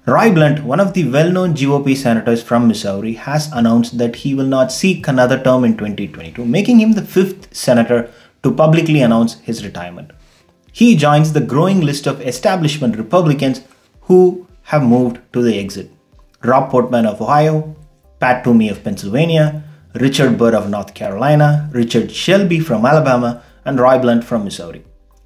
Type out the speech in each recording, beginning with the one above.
Roy Blunt, one of the well-known GOP senators from Missouri, has announced that he will not seek another term in 2022, making him the fifth senator to publicly announce his retirement. He joins the growing list of establishment Republicans who have moved to the exit. Rob Portman of Ohio, Pat Toomey of Pennsylvania, Richard Burr of North Carolina, Richard Shelby from Alabama, and Roy Blunt from Missouri.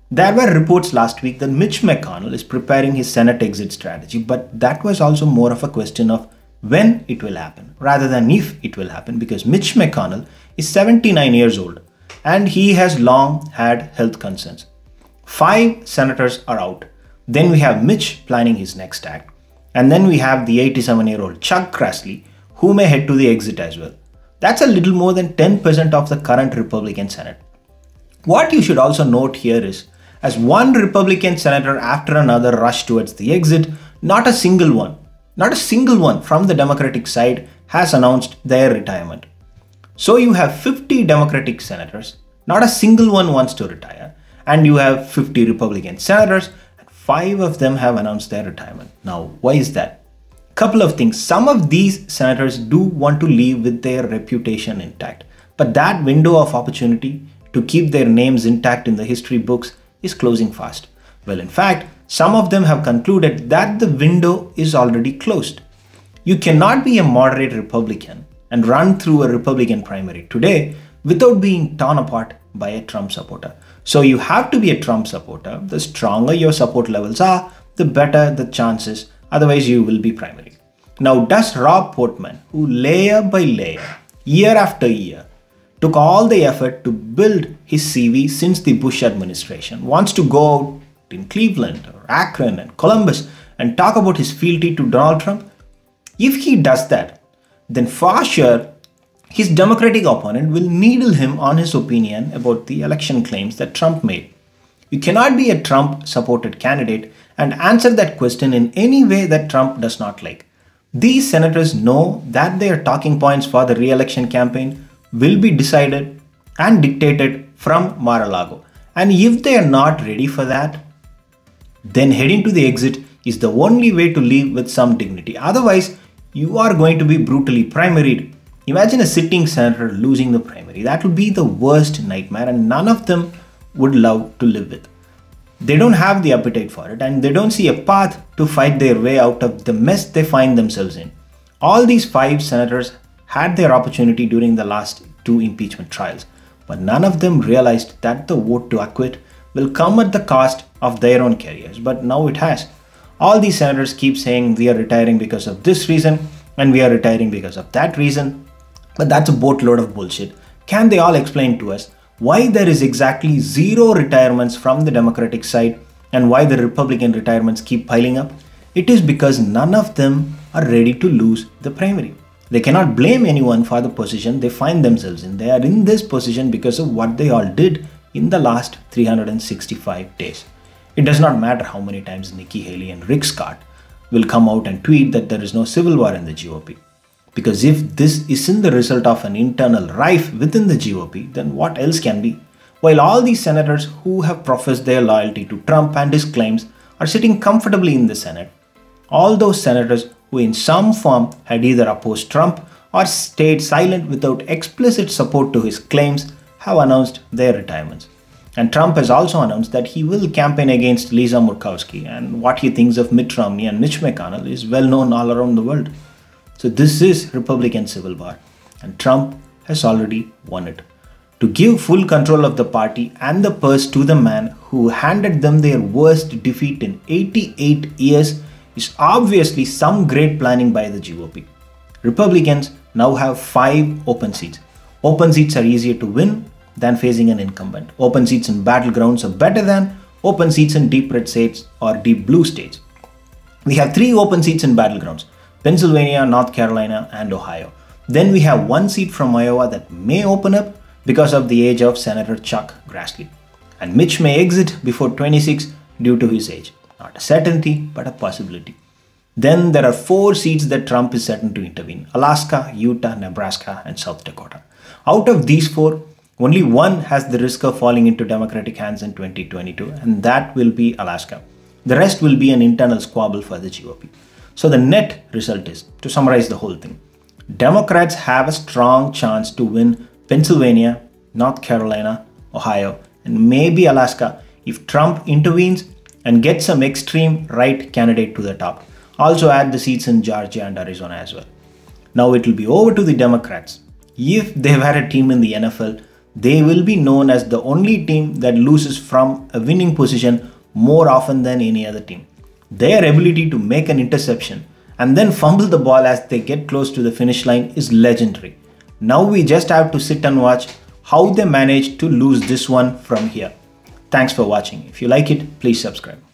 There were reports last week that Mitch McConnell is preparing his Senate exit strategy, but that was also more of a question of when it will happen rather than if it will happen, because Mitch McConnell is 79 years old and he has long had health concerns. 5 senators are out. Then we have Mitch planning his next act. And then we have the 87-year-old Chuck Grassley, who may head to the exit as well. That's a little more than 10% of the current Republican Senate. What you should also note here is, as one Republican senator after another rush towards the exit, not a single one from the Democratic side has announced their retirement. So you have 50 Democratic senators, not a single one wants to retire, and you have 50 Republican senators, and 5 of them have announced their retirement. Now, why is that? Couple of things. Some of these senators do want to leave with their reputation intact, but that window of opportunity to keep their names intact in the history books is closing fast. Well, in fact, some of them have concluded that the window is already closed. You cannot be a moderate Republican and run through a Republican primary today without being torn apart by a Trump supporter. So you have to be a Trump supporter. The stronger your support levels are, the better the chances. Otherwise, you will be primary. Now, does Rob Portman, who layer by layer, year after year, took all the effort to build his CV since the Bush administration, wants to go out in Cleveland or Akron and Columbus and talk about his fealty to Donald Trump? If he does that, then for sure, his Democratic opponent will needle him on his opinion about the election claims that Trump made. You cannot be a Trump-supported candidate and answer that question in any way that Trump does not like. These senators know that their talking points for the re-election campaign will be decided and dictated from Mar-a-Lago. And if they are not ready for that, then heading to the exit is the only way to leave with some dignity. Otherwise, you are going to be brutally primaried. Imagine a sitting senator losing the primary. That would be the worst nightmare, and none of them would love to live with. They don't have the appetite for it, and they don't see a path to fight their way out of the mess they find themselves in. All these 5 senators had their opportunity during the last 2 impeachment trials, but none of them realized that the vote to acquit will come at the cost of their own careers. But now it has. All these senators keep saying we are retiring because of this reason and we are retiring because of that reason. But that's a boatload of bullshit. Can they all explain to us why there is exactly 0 retirements from the Democratic side and why the Republican retirements keep piling up? It is because none of them are ready to lose the primary. They cannot blame anyone for the position they find themselves in. They are in this position because of what they all did in the last 365 days. It does not matter how many times Nikki Haley and Rick Scott will come out and tweet that there is no civil war in the GOP. Because if this isn't the result of an internal rife within the GOP, then what else can be? While all these senators who have professed their loyalty to Trump and his claims are sitting comfortably in the Senate, all those senators who in some form had either opposed Trump or stayed silent without explicit support to his claims have announced their retirements. And Trump has also announced that he will campaign against Lisa Murkowski, and what he thinks of Mitt Romney and Mitch McConnell is well known all around the world. So this is Republican civil war, and Trump has already won it. To give full control of the party and the purse to the man who handed them their worst defeat in 88 years is obviously some great planning by the GOP. Republicans now have 5 open seats. Open seats are easier to win than facing an incumbent. Open seats in battlegrounds are better than open seats in deep red states or deep blue states. We have 3 open seats in battlegrounds: Pennsylvania, North Carolina, and Ohio. Then we have 1 seat from Iowa that may open up because of the age of Senator Chuck Grassley. And Mitch may exit before 26 due to his age. Not a certainty, but a possibility. Then there are 4 seats that Trump is certain to intervene: Alaska, Utah, Nebraska, and South Dakota. Out of these 4, only 1 has the risk of falling into Democratic hands in 2022, and that will be Alaska. The rest will be an internal squabble for the GOP. So the net result is, to summarize the whole thing, Democrats have a strong chance to win Pennsylvania, North Carolina, Ohio, and maybe Alaska if Trump intervenes and gets some extreme right candidate to the top. Also add the seats in Georgia and Arizona as well. Now it will be over to the Democrats. If they were a team in the NFL, they will be known as the only team that loses from a winning position more often than any other team. Their ability to make an interception and then fumble the ball as they get close to the finish line is legendary. Now we just have to sit and watch how they manage to lose this one from here. Thanks for watching. If you like it, please subscribe.